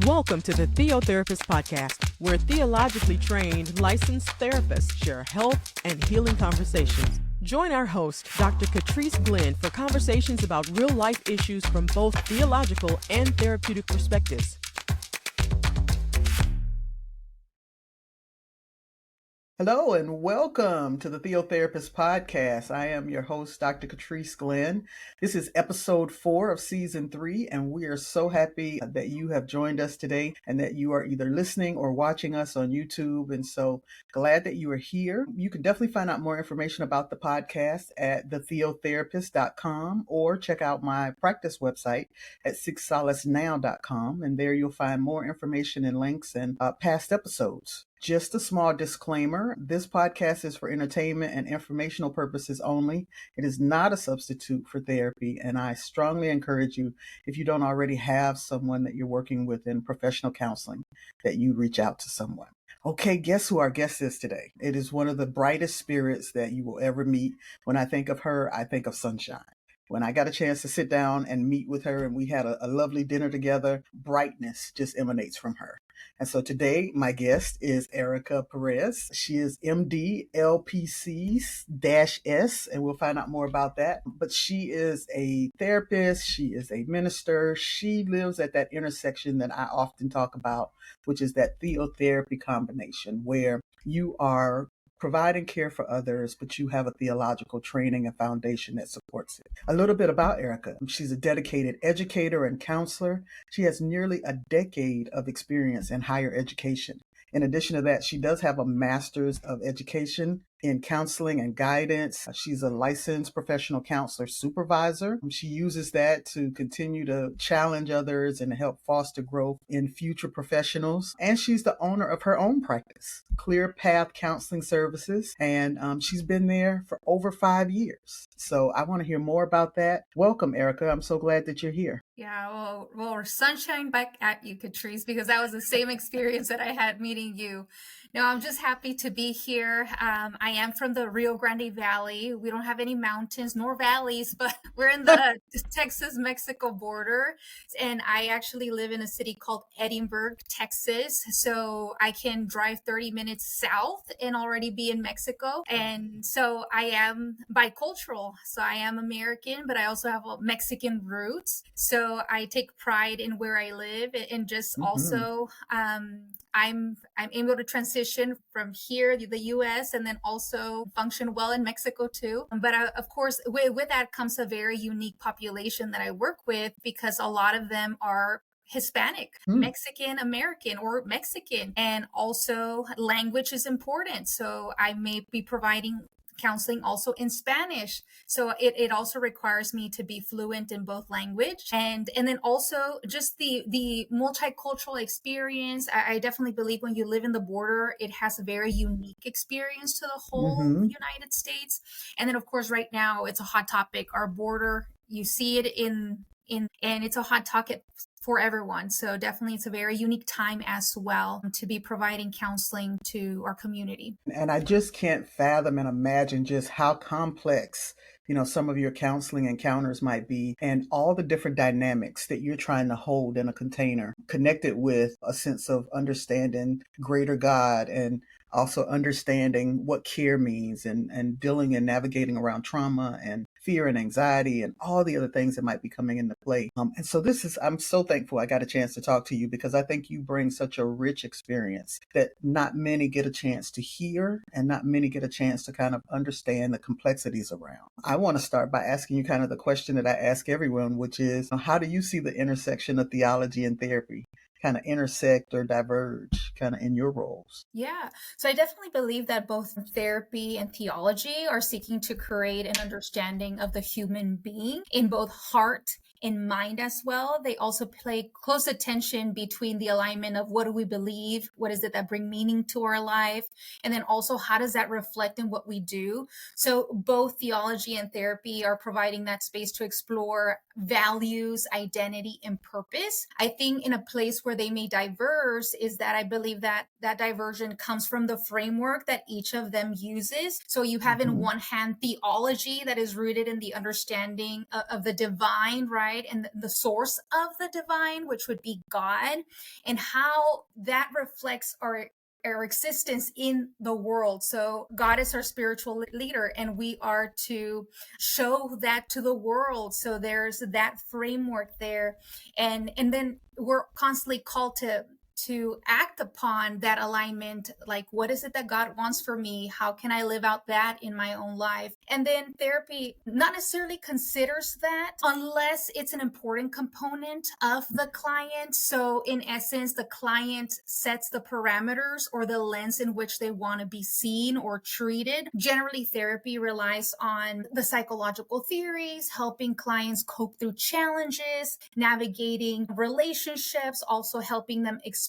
Welcome to the Theo Therapist podcast, where theologically trained licensed therapists share health and healing conversations. Join our host, Dr. Trice Glenn, for conversations about real-life issues from both theological and therapeutic perspectives. Hello and welcome to the Theo Therapist podcast. I am your host, Dr. Trice Glenn. This is episode 4 of season 3, and we are so happy that you have joined us today and that you are either listening or watching us on YouTube. And so glad that you are here. You can definitely find out more information about the podcast at thetheotherapist.com or check out my practice website at sixsolacenow.com. And there you'll find more information and links and past episodes. Just a small disclaimer, this podcast is for entertainment and informational purposes only. It is not a substitute for therapy, and I strongly encourage you, if you don't already have someone that you're working with in professional counseling, that you reach out to someone. Okay, guess who our guest is today? It is one of the brightest spirits that you will ever meet. When I think of her, I think of sunshine. When I got a chance to sit down and meet with her and we had a lovely dinner together, brightness just emanates from her. And so today, my guest is Erika Perez. She is MD LPC-S, and we'll find out more about that. But she is a therapist. She is a minister. She lives at that intersection that I often talk about, which is that theotherapy combination, where you are providing care for others, but you have a theological training and foundation that supports it. A little bit about Erika. She's a dedicated educator and counselor. She has nearly a decade of experience in higher education. In addition to that, she does have a master's of education in counseling and guidance. She's a licensed professional counselor supervisor. She uses that to continue to challenge others and help foster growth in future professionals. And she's the owner of her own practice, Clear Path Counseling Services. And she's been there for over 5 years. So I want to hear more about that. Welcome, Erika. I'm so glad that you're here. Yeah, well, sunshine back at you, Trice, because that was the same experience that I had meeting you. No, I'm just happy to be here. I am from the Rio Grande Valley. We don't have any mountains nor valleys, but we're in the Texas-Mexico border. And I actually live in a city called Edinburgh, Texas. So I can drive 30 minutes south and already be in Mexico. And so I am bicultural. So I am American, but I also have Mexican roots. So I take pride in where I live and just also I'm able to transition from here, the US, and then also function well in Mexico too. But of course, with that comes a very unique population that I work with, because a lot of them are Hispanic, Mexican American, or Mexican. And also language is important. So I may be providing counseling also in Spanish. So it also requires me to be fluent in both language and then also just the multicultural experience. I definitely believe when you live in the border, it has a very unique experience to the whole United States. And then of course, right now it's a hot topic, our border. You see it in and it's a hot topic for everyone. So definitely it's a very unique time as well to be providing counseling to our community. And I just can't fathom and imagine just how complex, some of your counseling encounters might be, and all the different dynamics that you're trying to hold in a container, connected with a sense of understanding greater God and also understanding what care means and dealing and navigating around trauma and fear and anxiety and all the other things that might be coming into play. And so I'm so thankful I got a chance to talk to you, because I think you bring such a rich experience that not many get a chance to hear and not many get a chance to kind of understand the complexities around. I want to start by asking you kind of the question that I ask everyone, which is, how do you see the intersection of theology and therapy kind of intersect or diverge kind of in your roles? Yeah. So I definitely believe that both therapy and theology are seeking to create an understanding of the human being in both heart in mind as well. They also pay close attention between the alignment of what do we believe, what is it that bring meaning to our life, and then also how does that reflect in what we do. So both theology and therapy are providing that space to explore values, identity, and purpose. I think in a place where they may diverse is that I believe that that diversion comes from the framework that each of them uses. So you have in one hand theology that is rooted in the understanding of the divine, right? right? And the source of the divine, which would be God, and how that reflects our existence in the world. So God is our spiritual leader, and we are to show that to the world. So there's that framework there. And then we're constantly called to act upon that alignment. Like, what is it that God wants for me? How can I live out that in my own life? And then therapy not necessarily considers that unless it's an important component of the client. So in essence, the client sets the parameters or the lens in which they want to be seen or treated. Generally, therapy relies on the psychological theories, helping clients cope through challenges, navigating relationships, also helping them explore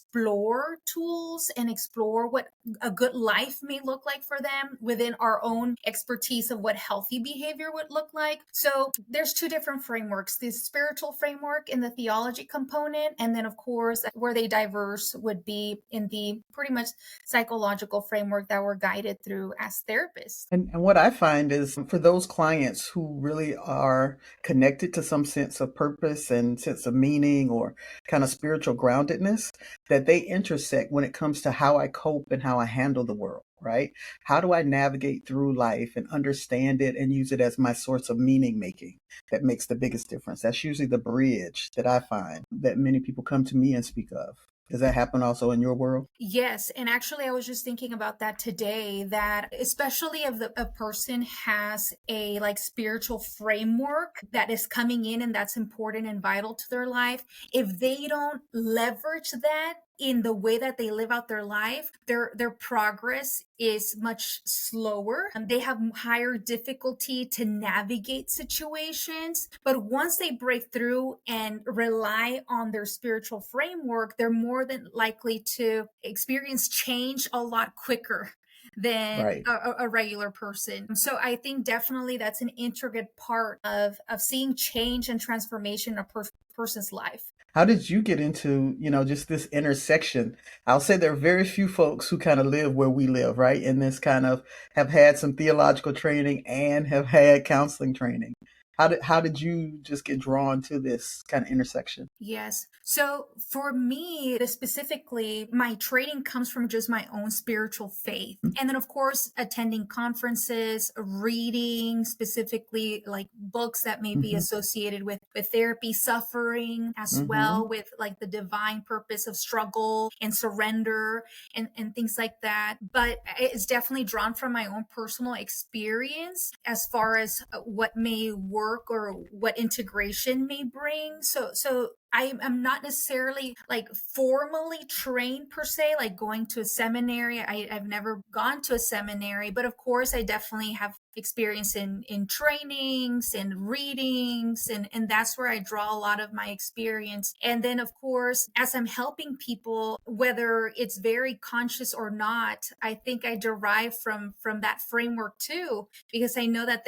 tools and explore what a good life may look like for them within our own expertise of what healthy behavior would look like. So there's two different frameworks, the spiritual framework and the theology component. And then, of course, where they diverse would be in the pretty much psychological framework that we're guided through as therapists. And what I find is for those clients who really are connected to some sense of purpose and sense of meaning or kind of spiritual groundedness, that they intersect when it comes to how I cope and how I handle the world, right? How do I navigate through life and understand it and use it as my source of meaning making that makes the biggest difference? That's usually the bridge that I find that many people come to me and speak of. Does that happen also in your world? Yes. And actually, I was just thinking about that today, that especially if a person has a like spiritual framework that is coming in and that's important and vital to their life, if they don't leverage that in the way that they live out their life, their progress is much slower and they have higher difficulty to navigate situations. But once they break through and rely on their spiritual framework, they're more than likely to experience change a lot quicker than Right. a regular person. So I think definitely that's an intricate part of seeing change and transformation in a person's life. How did you get into, just this intersection? I'll say there are very few folks who kind of live where we live, right? In this kind of have had some theological training and have had counseling training. How did you just get drawn to this kind of intersection? Yes. So for me, specifically, my training comes from just my own spiritual faith. And then, of course, attending conferences, reading specifically like books that may be Mm-hmm. associated with therapy, suffering as well, with like the divine purpose of struggle and surrender and things like that. But it's definitely drawn from my own personal experience as far as what may work or what integration may bring. So I'm not necessarily like formally trained per se, like going to a seminary. I've never gone to a seminary, but of course I definitely have experience in trainings and readings, and that's where I draw a lot of my experience. And then of course, as I'm helping people, whether it's very conscious or not, I think I derive from that framework too, because I know that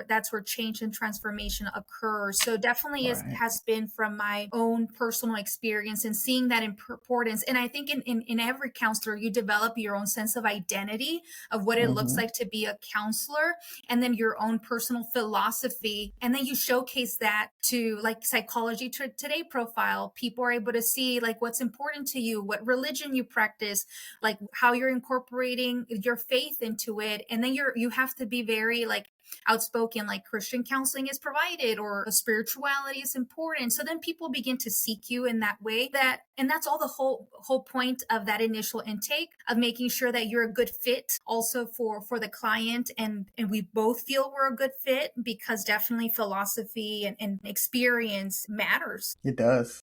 that's where change and transformation occurs. So definitely Right. has been from my own personal experience and seeing that importance. And I think in every counselor, you develop your own sense of identity of what it looks Mm-hmm. like to be a counselor, and then your own personal philosophy. And then you showcase that to like Psychology Today profile. People are able to see like what's important to you, what religion you practice, like how you're incorporating your faith into it. And then you have to be very like outspoken, like Christian counseling is provided or spirituality is important. So then people begin to seek you in that way, and that's all the whole point of that initial intake, of making sure that you're a good fit also for the client, and we both feel we're a good fit, because definitely philosophy and experience matters. It does.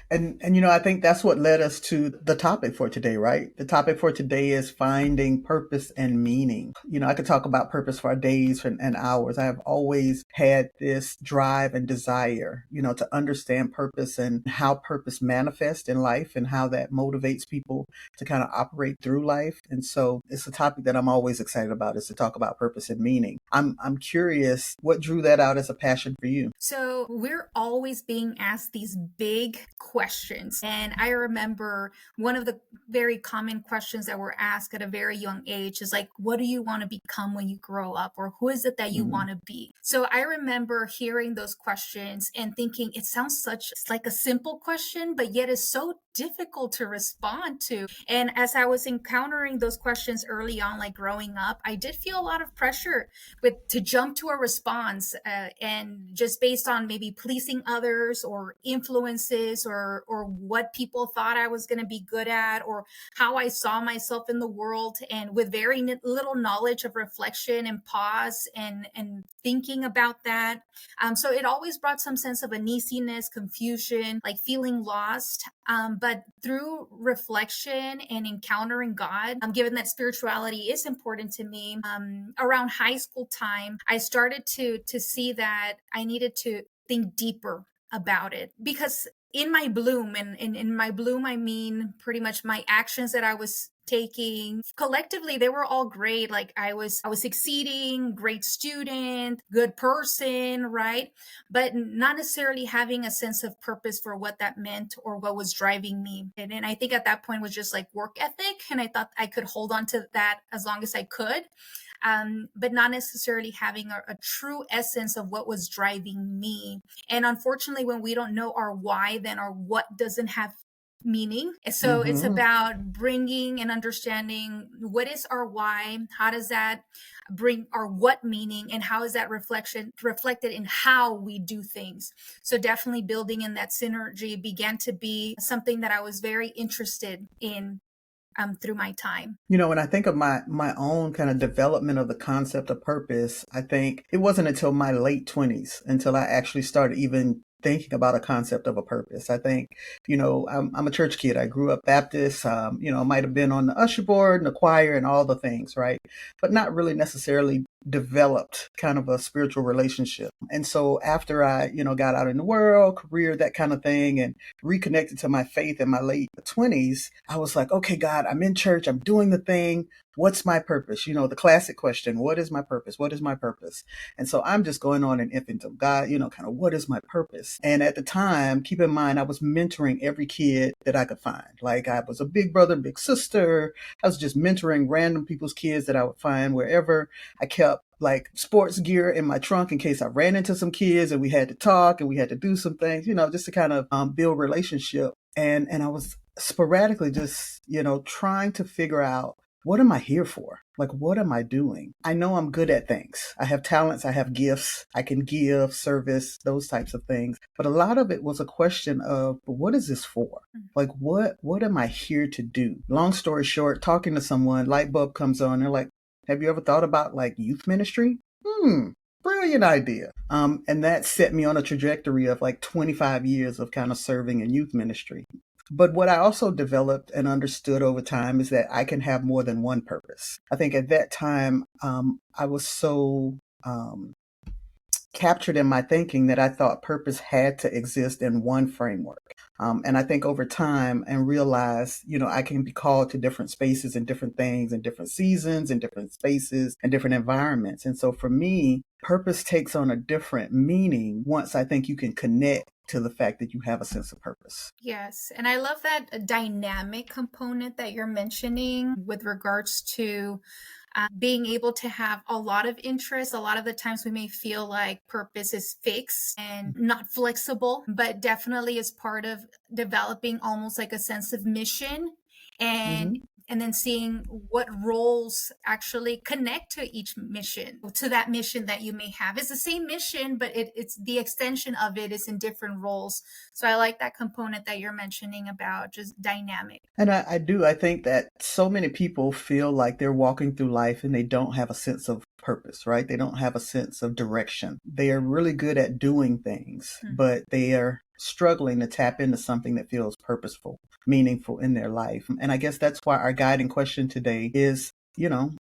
And I think that's what led us to the topic for today, right? The topic for today is finding purpose and meaning. I could talk about purpose for days and hours. I have always had this drive and desire, to understand purpose and how purpose manifests in life and how that motivates people to kind of operate through life. And so it's a topic that I'm always excited about, is to talk about purpose and meaning. I'm curious, what drew that out as a passion for you? So we're always being asked these big questions. And I remember one of the very common questions that were asked at a very young age is like, what do you want to become when you grow up? Or who is it that you want to be? So I remember hearing those questions and thinking it sounds it's like a simple question, but yet it's so difficult to respond to. And as I was encountering those questions early on, like growing up, I did feel a lot of pressure to jump to a response, and just based on maybe pleasing others or influences or what people thought I was going to be good at or how I saw myself in the world, and with very little knowledge of reflection and pause and thinking about that. So it always brought some sense of uneasiness, confusion, like feeling lost. But through reflection and encountering God, given that spirituality is important to me, around high school time, I started to see that I needed to think deeper about it, because in my bloom, and in my bloom, I mean pretty much my actions that I was taking collectively, they were all great. Like I was succeeding, great student, good person, right? But not necessarily having a sense of purpose for what that meant or what was driving me. And I think at that point was just like work ethic. And I thought I could hold on to that as long as I could. But not necessarily having a true essence of what was driving me. And unfortunately, when we don't know our why, then our what doesn't have meaning. So it's about bringing and understanding what is our why, how does that bring our what meaning, and how is that reflected in how we do things. So definitely building in that synergy began to be something that I was very interested in through my time. When I think of my own kind of development of the concept of purpose, I think it wasn't until my late 20s until I actually started even thinking about a concept of a purpose. I think, I'm a church kid. I grew up Baptist, I might have been on the usher board and the choir and all the things, right? But not really necessarily developed kind of a spiritual relationship. And so after I, got out in the world, career, that kind of thing, and reconnected to my faith in my late 20s, I was like, okay, God, I'm in church, I'm doing the thing. What's my purpose? The classic question, what is my purpose? What is my purpose? And so I'm just going on an infantile, God, kind of what is my purpose? And at the time, keep in mind, I was mentoring every kid that I could find. Like I was a big brother, big sister. I was just mentoring random people's kids that I would find wherever. I kept like sports gear in my trunk in case I ran into some kids and we had to talk and we had to do some things, just to kind of build relationship. And I was sporadically just, trying to figure out, what am I here for? Like, what am I doing? I know I'm good at things. I have talents. I have gifts. I can give, service, those types of things. But a lot of it was a question of, what is this for? Like, what am I here to do? Long story short, talking to someone, light bulb comes on. They're like, have you ever thought about like youth ministry? Brilliant idea. And that set me on a trajectory of like 25 years of kind of serving in youth ministry. But what I also developed and understood over time is that I can have more than one purpose. I think at that time, I was so captured in my thinking that I thought purpose had to exist in one framework. And I think over time and realized, I can be called to different spaces and different things and different seasons and different spaces and different environments. And so for me, purpose takes on a different meaning once I think you can connect to the fact that you have a sense of purpose. Yes. And I love that dynamic component that you're mentioning with regards to being able to have a lot of interest. A lot of the times we may feel like purpose is fixed and not flexible, but definitely is part of developing almost like a sense of mission, and then seeing what roles actually connect to each mission, to that mission that you may have. It's the same mission, but it's the extension of it is in different roles. So I like that component that you're mentioning about just dynamic. And I do. I think that so many people feel like they're walking through life and they don't have a sense of purpose, right? They don't have a sense of direction. They are really good at doing things, but they are struggling to tap into something that feels purposeful, meaningful in their life. And I guess that's why our guiding question today is,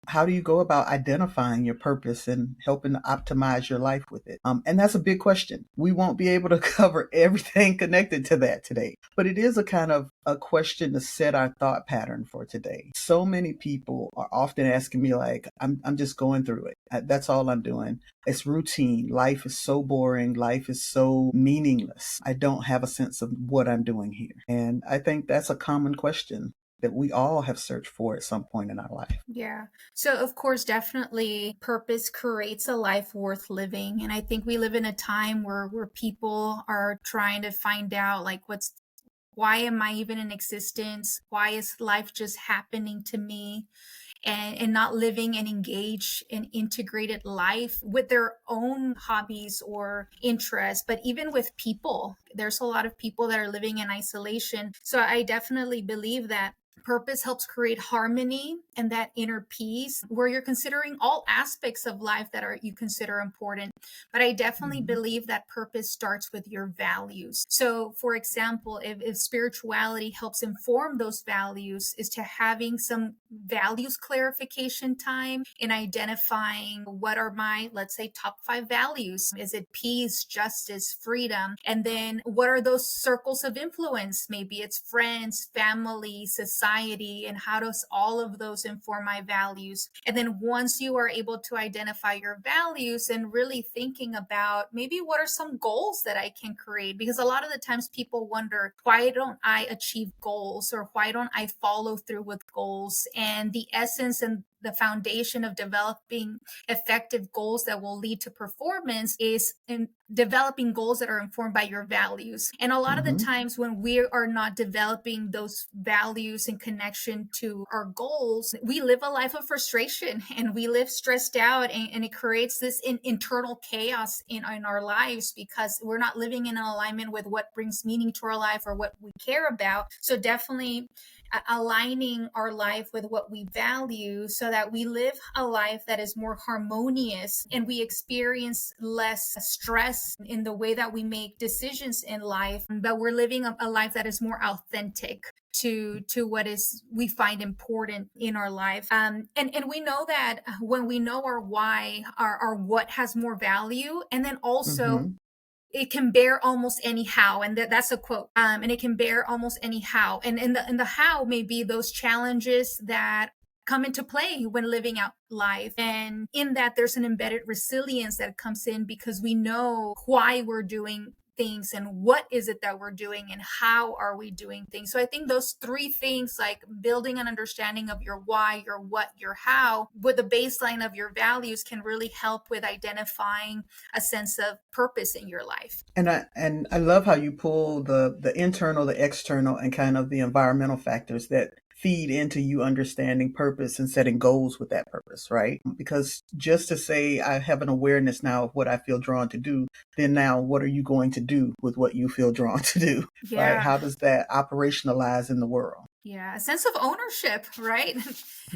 how do you go about identifying your purpose and helping to optimize your life with it? And that's a big question. We won't be able to cover everything connected to that today, but it is a kind of a question to set our thought pattern for today. So many people are often asking me like, I'm just going through it. That's all I'm doing. It's routine. Life is so boring. Life is so meaningless. I don't have a sense of what I'm doing here. And I think that's a common question that we all have searched for at some point in our life. Yeah. So, of course, definitely purpose creates a life worth living. And I think we live in a time where people are trying to find out like why am I even in existence? Why is life just happening to me? And not living an engaged and integrated life with their own hobbies or interests, but even with people. There's a lot of people that are living in isolation. So I definitely believe that purpose helps create harmony and that inner peace where you're considering all aspects of life that are you consider important. But I definitely believe that purpose starts with your values. So for example, if spirituality helps inform those values, is to having some values clarification time in identifying what are my, let's say, top 5 values. Is it peace, justice, freedom? And then what are those circles of influence? Maybe it's friends, family, society, and how does all of those inform my values? And then once you are able to identify your values and really thinking about maybe what are some goals that I can create, because a lot of the times people wonder, why don't I achieve goals, or why don't I follow through with goals? And the essence and the foundation of developing effective goals that will lead to performance is in developing goals that are informed by your values. And a lot of the times when we are not developing those values in connection to our goals, we live a life of frustration and we live stressed out, and it creates this internal chaos in our lives because we're not living in alignment with what brings meaning to our life or what we care about. So definitely aligning our life with what we value so that we live a life that is more harmonious and we experience less stress in the way that we make decisions in life, but we're living a life that is more authentic to what is we find important in our life. And we know that when we know our why, our what has more value, and then also it can bear almost any how. And that's a quote. And it can bear almost any how. And in the how may be those challenges that come into play when living out life. And in that, there's an embedded resilience that comes in because we know why we're doing things and what is it that we're doing and how are we doing things. So I think those 3 things, like building an understanding of your why, your what, your how, with the baseline of your values, can really help with identifying a sense of purpose in your life. And I love how you pull the internal, the external, and kind of the environmental factors that feed into you understanding purpose and setting goals with that purpose, right? Because just to say I have an awareness now of what I feel drawn to do, then now what are you going to do with what you feel drawn to do, right? How does that operationalize in the world? Yeah, a sense of ownership, right?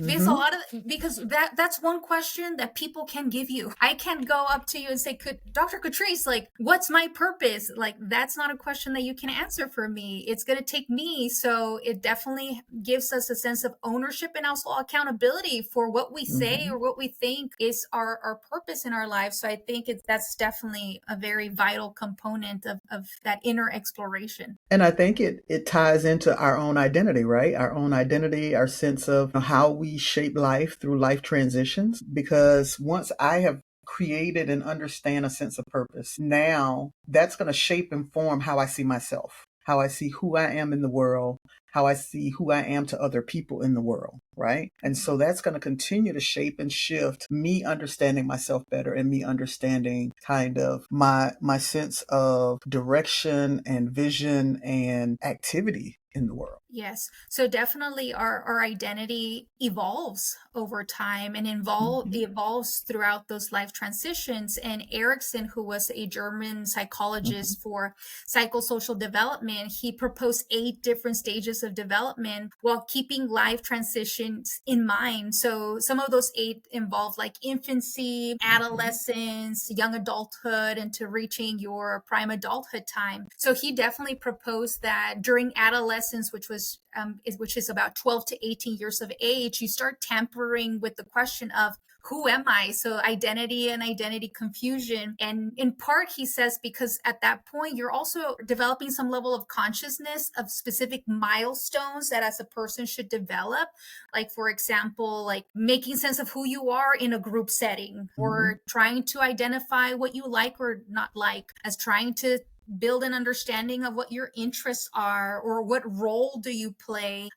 Because that's one question that people can give you. I can't go up to you and say, Dr. Catrice, like, what's my purpose? Like, that's not a question that you can answer for me. It's going to take me. So it definitely gives us a sense of ownership and also accountability for what we say or what we think is our purpose in our life. So I think that's definitely a very vital component of that inner exploration. And I think it ties into our own identity, right? Our own identity, our sense of how we shape life through life transitions. Because once I have created and understand a sense of purpose, now that's going to shape and form how I see myself, how I see who I am in the world, how I see who I am to other people in the world, right? And so that's going to continue to shape and shift me understanding myself better and me understanding kind of my sense of direction and vision and activity in the world. Yes. So definitely our identity evolves over time and evolves throughout those life transitions. And Erikson, who was a German psychologist for psychosocial development, he proposed 8 different stages stages of development while keeping life transitions in mind. So some of those 8 involve like infancy, adolescence, young adulthood, into reaching your prime adulthood time. So he definitely proposed that during adolescence, which is about 12 to 18 years of age, you start tampering with the question of who am I? So identity and identity confusion. And in part, he says, because at that point, you're also developing some level of consciousness of specific milestones that as a person should develop. Like, for example, like making sense of who you are in a group setting, or trying to identify what you like or not like, as trying to build an understanding of what your interests are, or what role do you play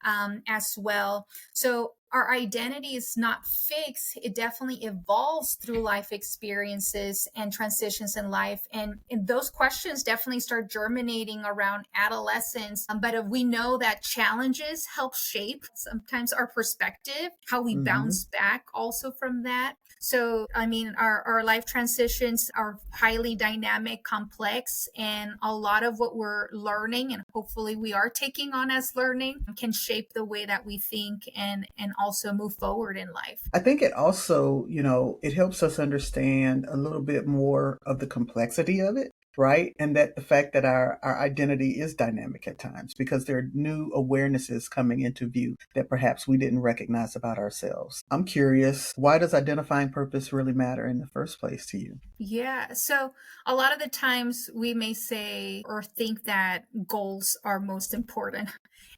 as well. So our identity is not fixed. It definitely evolves through life experiences and transitions in life. And those questions definitely start germinating around adolescence. But we know that challenges help shape sometimes our perspective, how we bounce back also from that. So, I mean, our life transitions are highly dynamic, complex, and a lot of what we're learning, and hopefully we are taking on as learning, can shape the way that we think and also move forward in life. I think it also, it helps us understand a little bit more of the complexity of it, right? And that the fact that our identity is dynamic at times, because there are new awarenesses coming into view that perhaps we didn't recognize about ourselves. I'm curious, why does identifying purpose really matter in the first place to you? Yeah. So a lot of the times we may say or think that goals are most important.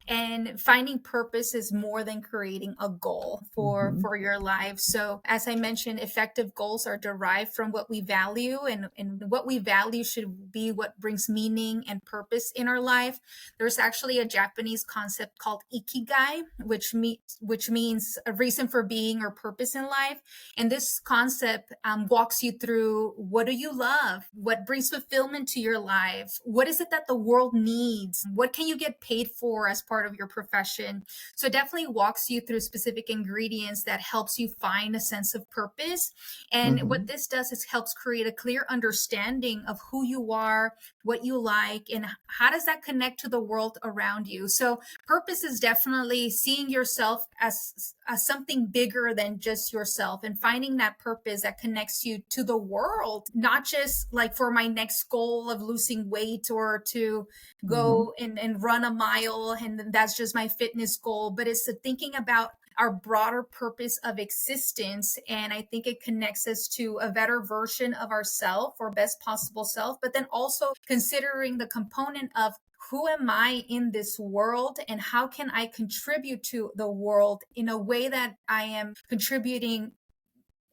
And finding purpose is more than creating a goal for your life. So as I mentioned, effective goals are derived from what we value, and what we value should be what brings meaning and purpose in our life. There's actually a Japanese concept called ikigai, which means a reason for being or purpose in life. And this concept walks you through, what do you love? What brings fulfillment to your life? What is it that the world needs? What can you get paid for as part of your profession? So it definitely walks you through specific ingredients that helps you find a sense of purpose. And what this does is helps create a clear understanding of who you are, what you like, and how does that connect to the world around you. So purpose is definitely seeing yourself as something bigger than just yourself, and finding that purpose that connects you to the world, not just like for my next goal of losing weight, or to go and run a mile, and that's just my fitness goal, but it's thinking about our broader purpose of existence. And I think it connects us to a better version of ourself, or best possible self, but then also considering the component of, who am I in this world, and how can I contribute to the world in a way that I am contributing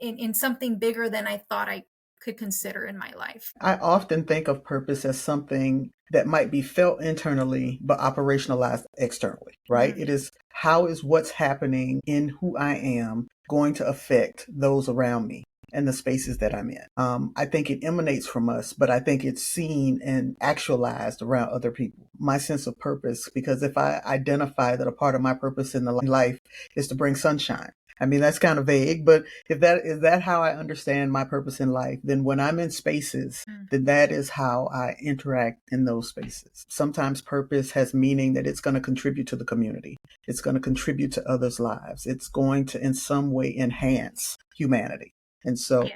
in something bigger than I thought I could consider in my life. I often think of purpose as something that might be felt internally but operationalized externally, right? It is, how is what's happening in who I am going to affect those around me and the spaces that I'm in. I think it emanates from us, but I think it's seen and actualized around other people. My sense of purpose, because if I identify that a part of my purpose in the life is to bring sunshine, I mean, that's kind of vague, but if that is that how I understand my purpose in life, then when I'm in spaces, then that is how I interact in those spaces. Sometimes purpose has meaning that it's going to contribute to the community. It's going to contribute to others' lives. It's going to in some way enhance humanity. And so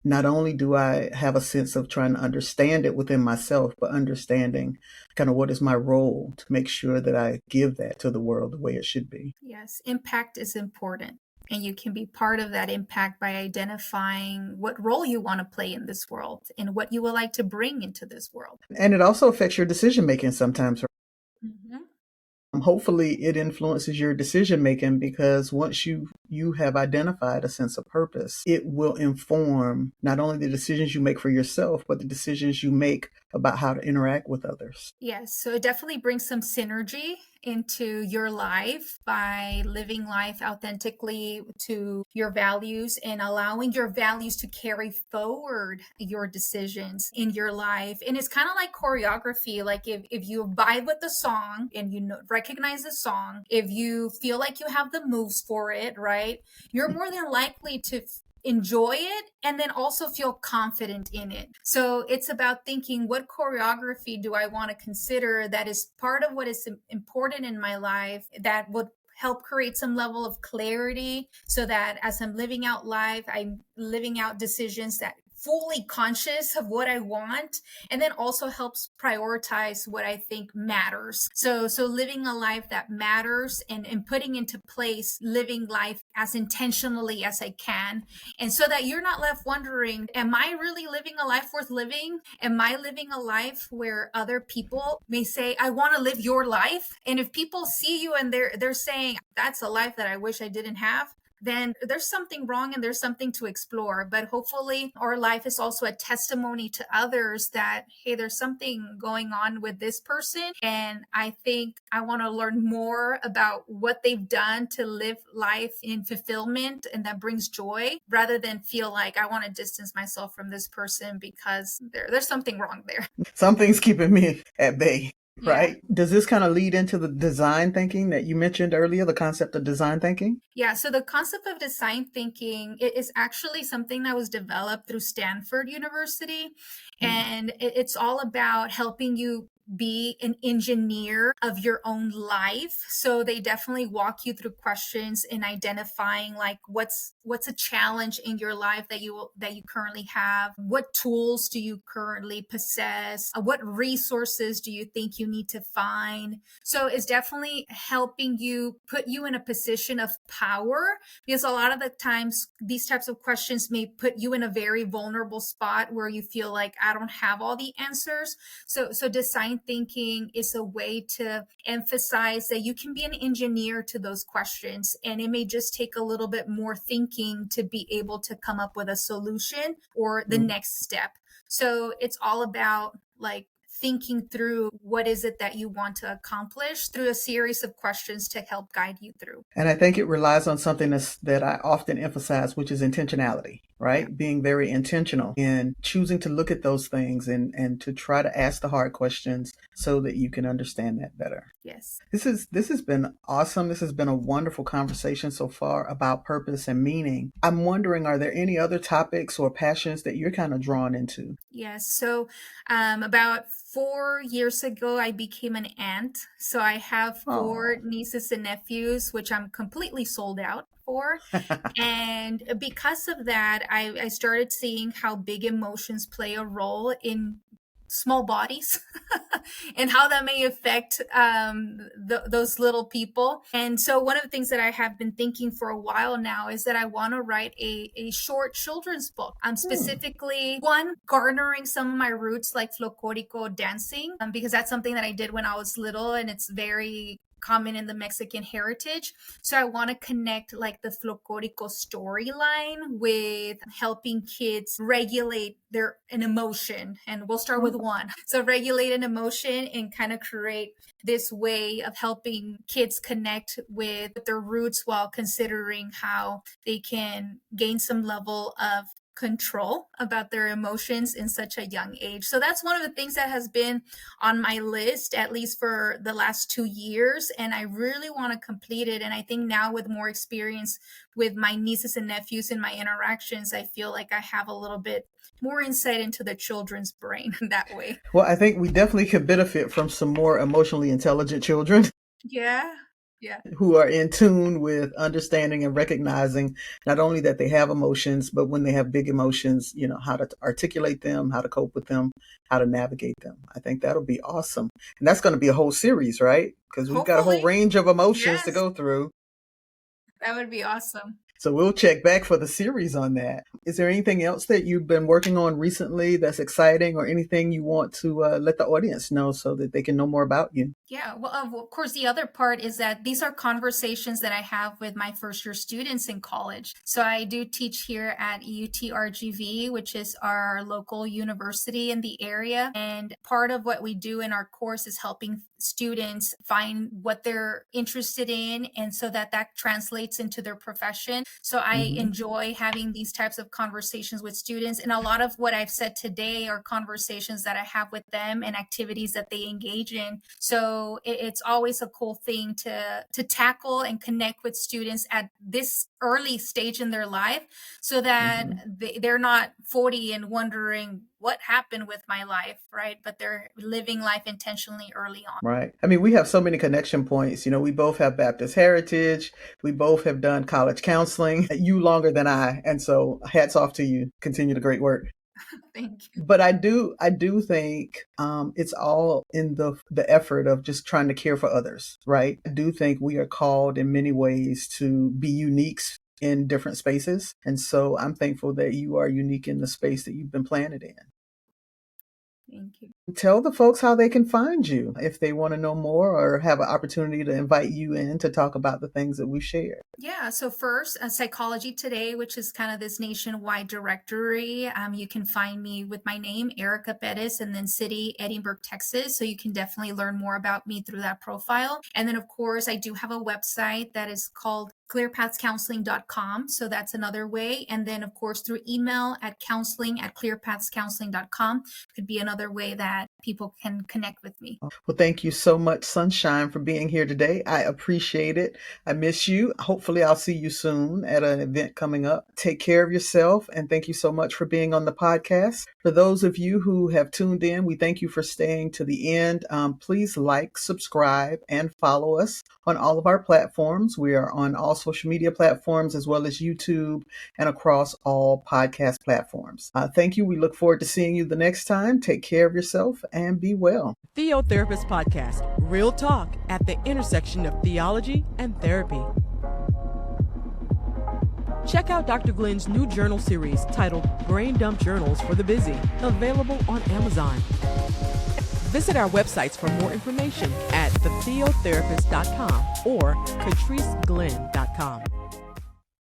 not only do I have a sense of trying to understand it within myself, but understanding kind of what is my role to make sure that I give that to the world the way it should be. Yes, impact is important. And you can be part of that impact by identifying what role you want to play in this world and what you would like to bring into this world. And it also affects your decision making sometimes. Hopefully it influences your decision making, because once you have identified a sense of purpose, it will inform not only the decisions you make for yourself, but the decisions you make about how to interact with others. Yes, so it definitely brings some synergy into your life by living life authentically to your values and allowing your values to carry forward your decisions in your life. And it's kind of like choreography. Like if you vibe with the song and you recognize the song, if you feel like you have the moves for it, right, you're more than likely to enjoy it and then also feel confident in it. So it's about thinking, what choreography do I want to consider that is part of what is important in my life that would help create some level of clarity, so that as I'm living out life, I'm living out decisions that fully conscious of what I want, and then also helps prioritize what I think matters. So living a life that matters, and putting into place living life as intentionally as I can. And so that you're not left wondering, am I really living a life worth living? Am I living a life where other people may say, I want to live your life? And if people see you and they're saying, that's a life that I wish I didn't have, then there's something wrong and there's something to explore. But hopefully our life is also a testimony to others that, hey, there's something going on with this person. And I think I want to learn more about what they've done to live life in fulfillment and that brings joy, rather than feel like I want to distance myself from this person because there's something wrong there. Something's keeping me at bay. Yeah. Right. Does this kind of lead into the design thinking that you mentioned earlier, the concept of design thinking? Yeah. So the concept of design thinking is actually something that was developed through Stanford University. And it's all about helping you be an engineer of your own life. So they definitely walk you through questions in identifying like what's a challenge in your life that you currently have. What tools do you currently possess? What resources do you think you need to find? So it's definitely helping you, put you in a position of power, because a lot of the times these types of questions may put you in a very vulnerable spot where you feel like I don't have all the answers. So design thinking is a way to emphasize that you can be an engineer to those questions, and it may just take a little bit more thinking to be able to come up with a solution or the next step. So it's all about like thinking through what is it that you want to accomplish through a series of questions to help guide you through. And I think it relies on something that I often emphasize, which is intentionality, right? Yeah. Being very intentional in choosing to look at those things and to try to ask the hard questions so that you can understand that better. Yes. This has been awesome. This has been a wonderful conversation so far about purpose and meaning. I'm wondering, are there any other topics or passions that you're kind of drawn into? Yes. So about 4 years ago, I became an aunt. So I have 4 nieces and nephews, which I'm completely sold out for. And because of that, I started seeing how big emotions play a role in small bodies and how that may affect those little people. And so one of the things that I have been thinking for a while now is that I want to write a short children's book. Specifically, one, garnering some of my roots like folklorico dancing, because that's something that I did when I was little, and it's very common in the Mexican heritage. So I want to connect like the folklorico storyline with helping kids regulate an emotion. And we'll start with one. So regulate an emotion and kind of create this way of helping kids connect with their roots while considering how they can gain some level of control about their emotions in such a young age. So that's one of the things that has been on my list, at least for the last 2 years. And I really want to complete it. And I think now with more experience with my nieces and nephews in my interactions, I feel like I have a little bit more insight into the children's brain that way. Well, I think we definitely could benefit from some more emotionally intelligent children. Yeah. Who are in tune with understanding and recognizing not only that they have emotions, but when they have big emotions, how to articulate them, how to cope with them, how to navigate them. I think that'll be awesome. And that's going to be a whole series, right? Because we've got a whole range of emotions to go through. That would be awesome. So we'll check back for the series on that. Is there anything else that you've been working on recently that's exciting, or anything you want to let the audience know so that they can know more about you? Yeah, well, of course, the other part is that these are conversations that I have with my first year students in college. So I do teach here at EUT-RGV, which is our local university in the area. And part of what we do in our course is helping students find what they're interested in, and so that translates into their profession. So I enjoy having these types of conversations with students, and a lot of what I've said today are conversations that I have with them and activities that they engage in. So it's always a cool thing to tackle and connect with students at this early stage in their life, so that they're not 40 and wondering what happened with my life, right? But they're living life intentionally early on. Right. I mean, we have so many connection points. You know, we both have Baptist heritage. We both have done college counseling. You longer than I. And so hats off to you. Continue the great work. Thank you. But I do think it's all in the effort of just trying to care for others, right? I do think we are called in many ways to be unique in different spaces. And so I'm thankful that you are unique in the space that you've been planted in. Thank you. Tell the folks how they can find you if they want to know more or have an opportunity to invite you in to talk about the things that we shared. Yeah. So first, Psychology Today, which is kind of this nationwide directory. You can find me with my name, Erika Perez, and then city, Edinburgh, Texas. So you can definitely learn more about me through that profile. And then, of course, I do have a website that is called clearpathscounseling.com. So that's another way. And then, of course, through email at counseling@clearpathscounseling.com could be another way that people can connect with me. Well, thank you so much, Sunshine, for being here today. I appreciate it. I miss you. Hopefully, I'll see you soon at an event coming up. Take care of yourself. And thank you so much for being on the podcast. For those of you who have tuned in, we thank you for staying to the end. Please like, subscribe, and follow us on all of our platforms. We are on all social media platforms as well as YouTube and across all podcast platforms. Thank you. We look forward to seeing you the next time. Take care of yourself and be well. Theo Therapist Podcast, real talk at the intersection of theology and therapy. Check out Dr. Glenn's new journal series titled Brain Dump Journals for the Busy, available on Amazon. Visit our websites for more information at thetheotherapist.com or catriceglenn.com.